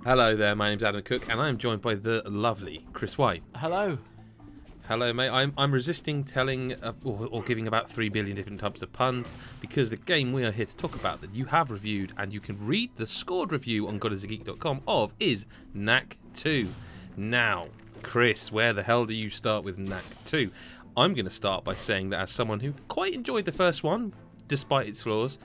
Hello there, my name's Adam Cook, and I am joined by the lovely Chris White. Hello. Hello, mate. I'm resisting telling or giving about 3 billion different types of puns because the game we are here to talk about that you have reviewed and you can read the scored review on GodIsAGeek.com of is Knack 2. Now, Chris, where the hell do you start with Knack 2? I'm going to start by saying that as someone who quite enjoyed the first one, despite its flaws,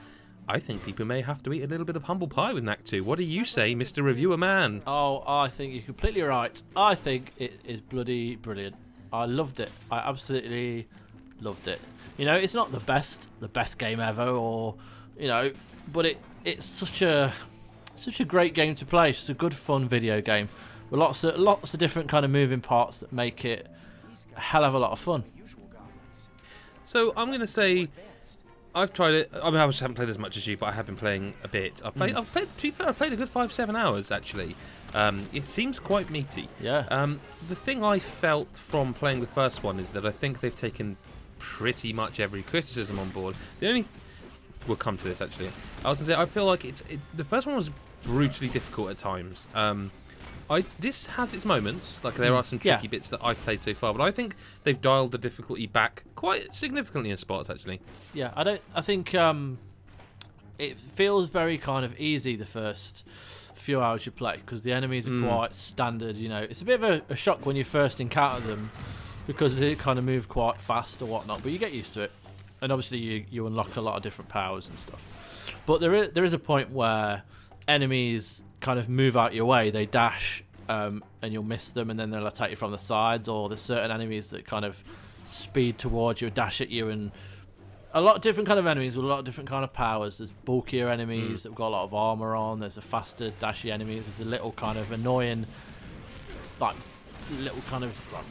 I think people may have to eat a little bit of humble pie with Knack 2. What do you say, Mr. Reviewer Man? Oh, I think you're completely right. I think it is bloody brilliant. I loved it. I absolutely loved it. You know, it's not the best game ever, or you know, but it's such a great game to play. It's just a good, fun video game with lots of different kind of moving parts that make it a hell of a lot of fun. So I'm going to say I've tried it. I mean, I haven't played as much as you, but I have been playing a bit. I've played a good 5-7 hours actually. It seems quite meaty. Yeah. The thing I felt from playing the first one is that I think they've taken pretty much every criticism on board. We'll come to this actually. I was going to say I feel like the first one was brutally difficult at times. This has its moments, like there are some tricky bits that I've played so far, but I think they've dialed the difficulty back quite significantly in spots actually. Yeah, I think it feels very kind of easy the first few hours you play because the enemies are quite standard. You know, it's a bit of a shock when you first encounter them because they kind of move quite fast or whatnot, but you get used to it, and obviously you unlock a lot of different powers and stuff. But there is a point where enemies kind of move out your way, they dash and you'll miss them, and then they'll attack you from the sides, or there's certain enemies that kind of speed towards you, dash at you, and a lot of different kind of enemies with a lot of different kind of powers. There's bulkier enemies that have got a lot of armor on, there's a faster dashy enemies, there's a little kind of annoying like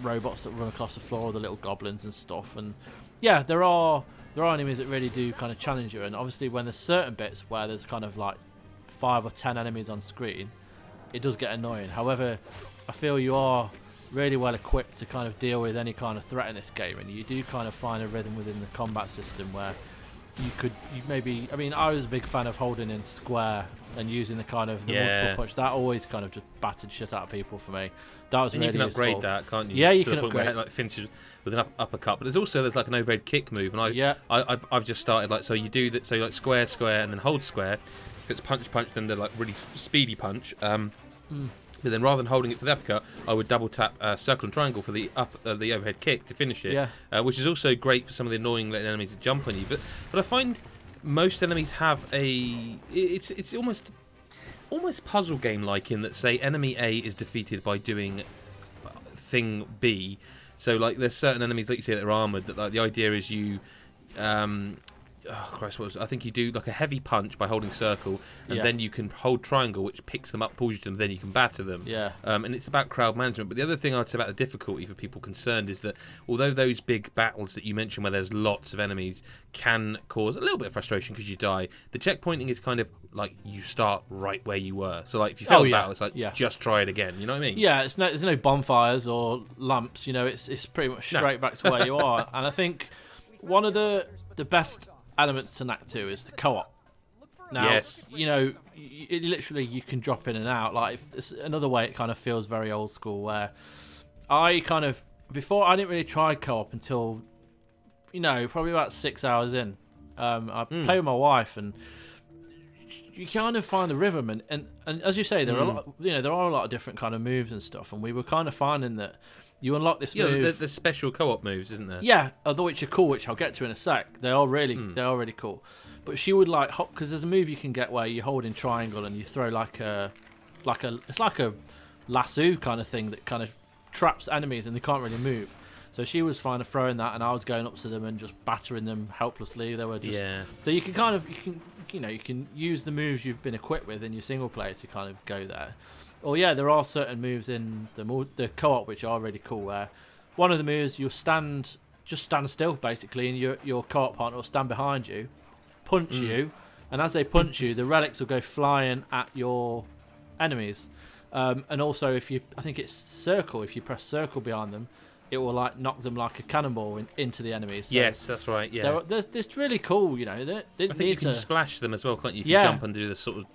robots that run across the floor, the little goblins and stuff. And yeah, there are enemies that really do kind of challenge you, and obviously when there's certain bits where there's kind of like 5 or 10 enemies on screen, it does get annoying. However, I feel you are really well equipped to kind of deal with any kind of threat in this game, and you do kind of find a rhythm within the combat system where I mean, I was a big fan of holding in square and using the kind of the multiple punch. That always kind of just battered shit out of people for me. That was really useful. You can upgrade that, can't you? Yeah, you to can the point upgrade. where it like finishes with an uppercut. But there's like an overhead kick move, and I've just started like, so you do that. So you like square, and then hold square. If it's punch, then the like really speedy punch. But then rather than holding it for the uppercut, I would double tap circle and triangle for the overhead kick to finish it. Yeah. Which is also great for some of the annoying little enemies that jump on you. But I find most enemies have it's almost puzzle game like, in that say enemy A is defeated by doing thing B. So like there's certain enemies like you say that are armored, that like the idea is you oh Christ, I think you do like a heavy punch by holding circle, and then you can hold triangle, which picks them up, pulls you to them, then you can batter them. Yeah. And it's about crowd management. But the other thing I'd say about the difficulty for people concerned is that although those big battles that you mentioned where there's lots of enemies can cause a little bit of frustration because you die, the checkpointing is kind of like you start right where you were. So like if you fail the battle, it's like just try it again. You know what I mean? Yeah, there's no bonfires or lamps. You know, it's pretty much straight back to where you are. And I think one of the best elements to Knack 2 is the co-op. Now, you know, you can drop in and out. Like, it's another way it kind of feels very old school, where before I didn't really try co-op until, you know, probably about 6 hours in. I play with my wife, and you kind of find the rhythm, and as you say, there are a lot of different kind of moves and stuff, and we were kind of finding that you unlock this move. Yeah, there's special co-op moves, isn't there? Yeah, although which are cool, which I'll get to in a sec. They are really cool. But she would like, because there's a move you can get where you hold in triangle and you throw it's like a lasso kind of thing that kind of traps enemies and they can't really move. So she was fine of throwing that, and I was going up to them and just battering them helplessly. They were just so you can use the moves you've been equipped with in your single player to kind of go there. Or there are certain moves in the co-op which are really cool. Where one of the moves you'll stand still basically, and your co-op partner will stand behind you, punch you, and as they punch you, the relics will go flying at your enemies. And also, I think it's circle. If you press circle behind them, it will like knock them like a cannonball into the enemies. So yes, that's right. Yeah, there's this really cool. You know, I think you can splash them as well, can't you? If you Yeah. jump and do the sort of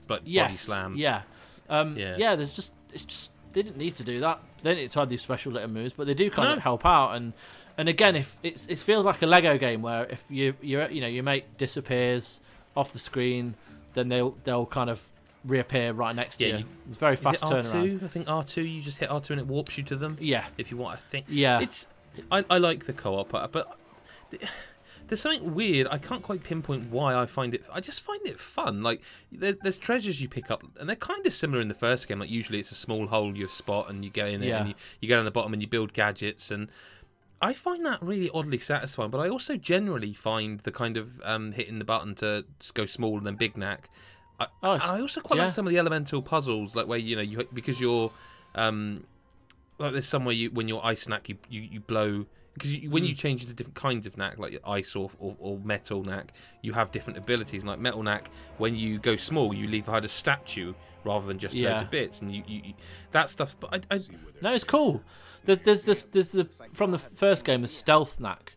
body slam. Yeah. Yeah. There's just they didn't need to do that. They didn't need to have these special little moves, but they do kind of help out. And again, if it feels like a Lego game where if your mate disappears off the screen, then they'll kind of reappear right next to you. It's very fast turnaround. I think R2. You just hit R2 and it warps you to them. Yeah. If you want, I think. Yeah. I like the co-op, but there's something weird. I can't quite pinpoint why I find it. I just find it fun. Like there's treasures you pick up, and they're kind of similar in the first game. Like usually it's a small hole you spot, and you go in it, and you go down the bottom, and you build gadgets, and I find that really oddly satisfying. But I also generally find the kind of hitting the button to go small and then big Knack. I also quite like some of the elemental puzzles, like where you because you're like there's somewhere when you're ice Knack you blow. Because when you change into different kinds of Knack, like ice or metal Knack, you have different abilities. Like metal Knack, when you go small, you leave behind a statue rather than just loads of bits, and you that stuff. But no, it's cool. There's the from the first game, the stealth Knack.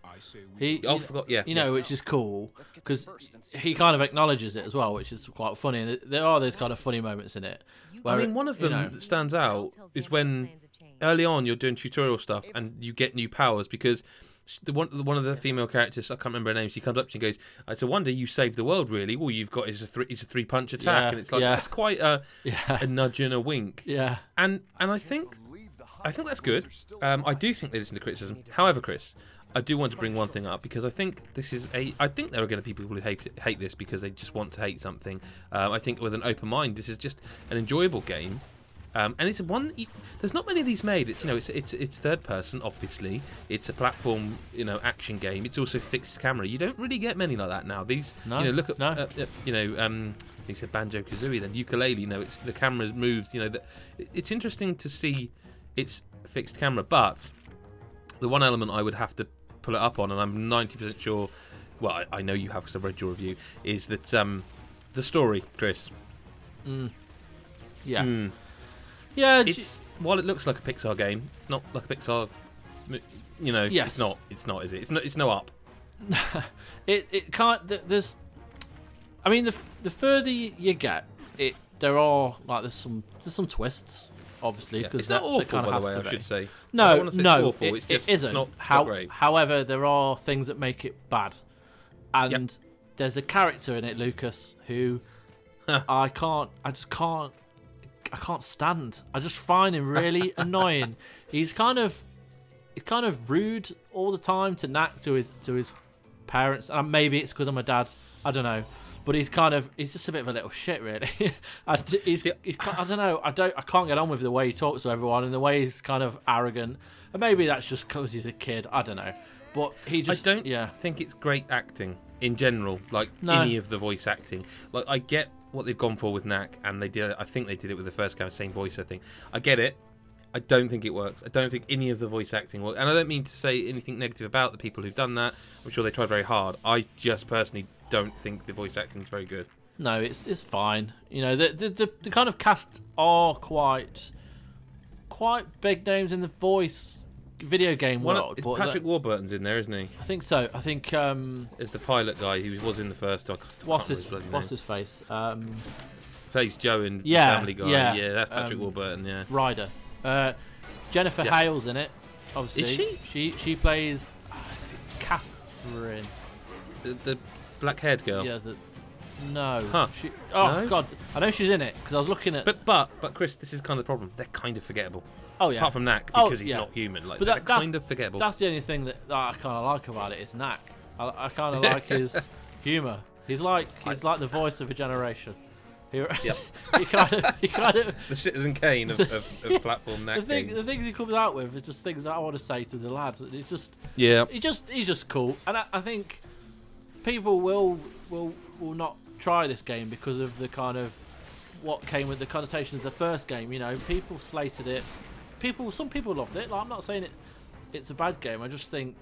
Which is cool because he kind of acknowledges it as well, which is quite funny. And there are those kind of funny moments in it. Where one of them that stands out is when early on you're doing tutorial stuff and you get new powers because one of the female characters, I can't remember her name, she comes up to you and goes, "It's a wonder you saved the world. Really, all you've got is a three punch attack," and it's like that's quite a nudge and a wink. Yeah, and I think that's good. I do think they listen to criticism. However, Chris, I do want to bring one thing up because I think I think there are going to be people who hate this because they just want to hate something. I think with an open mind, this is just an enjoyable game, and it's one. There's not many of these made. It's third person, obviously. It's a platform, action game. It's also fixed camera. You don't really get many like that now. These, look at he said Banjo Kazooie, then Ukulele. It's the camera moves. It's interesting to see it's fixed camera, but the one element I would have to pull it up on, and I'm 90% sure, well, I know you have because I've read your review, is that the story, Chris. Yeah. It's while it looks like a Pixar game, it's not like a Pixar. Yes. It's not, is it? It's no Up. it can't. There's. I mean, the further you get, there are like there's some twists. Obviously, because it's not awful, kind of by the way, I should say. No, it's awful. It's just, it isn't. It's not great. However, there are things that make it bad, and there's a character in it, Lucas, who I can't stand. I just find him really annoying. He's kind of rude all the time to Knack, to his parents, and maybe it's because I'm a dad. I don't know. But he's just a bit of a little shit, really. I don't know. I can't get on with the way he talks to everyone and the way he's kind of arrogant. And maybe that's just because he's a kid. I don't know. But he just. I don't think it's great acting in general. Like any of the voice acting. Like I get what they've gone for with Knack, and they did. I think they did it with the first game, same voice. I think I get it. I don't think it works. I don't think any of the voice acting works. And I don't mean to say anything negative about the people who've done that. I'm sure they tried very hard. I just personally don't think the voice acting is very good. No, it's fine. The kind of cast are quite big names in the voice video game world. Patrick Warburton's in there, isn't he? I think so. I think there's the pilot guy who was in the first. What's his face? Plays Joe in Family Guy. Yeah, that's Patrick Warburton. Yeah. Ryder. Jennifer Hale's in it. Obviously, is she? She plays Catherine. The black-haired girl. Yeah. No. Huh. No? God, I know she's in it because I was looking at. But Chris, this is kind of the problem. They're kind of forgettable. Oh yeah. Apart from Knack, because he's not human. Like, they're kind of forgettable. That's the only thing that I kind of like about it is Knack. I kind of like his humour. He's like the voice of a generation. He kind of the Citizen Kane of platform Knack games. The things he comes out with are just things that I want to say to the lads. It's just he's just cool, and I think people will not try this game because of the kind of what came with the connotation of the first game. People slated it. Some people loved it. Like, I'm not saying it's a bad game. I just think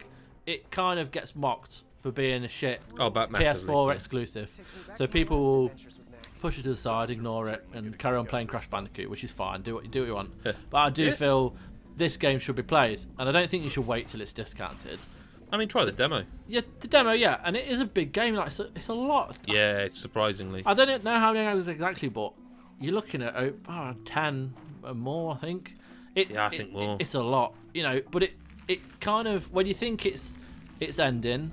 it kind of gets mocked for being a shit PS4 exclusive. So people will push it to the side, ignore it, and carry on playing Crash Bandicoot, which is fine. Do what you want. But I do feel this game should be played, and I don't think you should wait till it's discounted. I mean, try the demo. Yeah, the demo, yeah, and it is a big game. Like it's a lot. Yeah, surprisingly. I don't know how many hours exactly, but you're looking at 10 or more, I think. I think more. It's a lot, you know. But it kind of, when you think it's ending,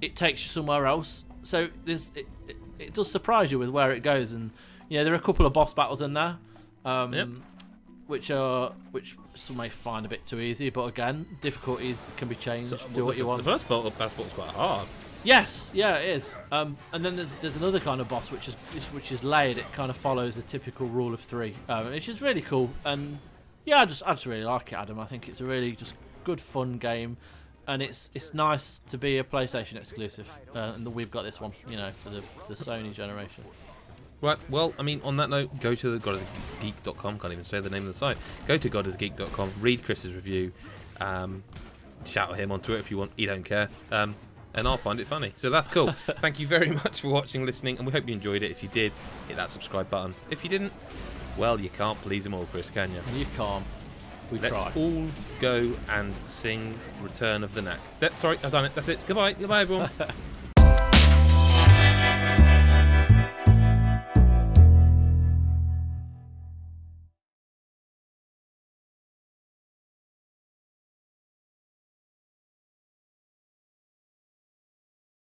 it takes you somewhere else. So it does surprise you with where it goes, and there are a couple of boss battles in there. Which some may find a bit too easy, but again, difficulties can be changed. So, do what you want. The first battle's quite hard. Yes, yeah, it is. And then there's another kind of boss which is layered. It kind of follows the typical rule of 3, which is really cool. And yeah, I just really like it, Adam. I think it's a really just good fun game, and it's nice to be a PlayStation exclusive, and that we've got this one, for the Sony generation. Right, well, I mean, on that note, go to godisgeek.com. Can't even say the name of the site. Go to godisgeek.com, read Chris's review, shout at him on Twitter if you want. He don't care, and I'll find it funny. So that's cool. Thank you very much for watching, listening, and we hope you enjoyed it. If you did, hit that subscribe button. If you didn't, well, you can't please them all, Chris, can you? You can't. Let's all go and sing Return of the Knack. Sorry, I've done it. That's it. Goodbye. Goodbye, everyone.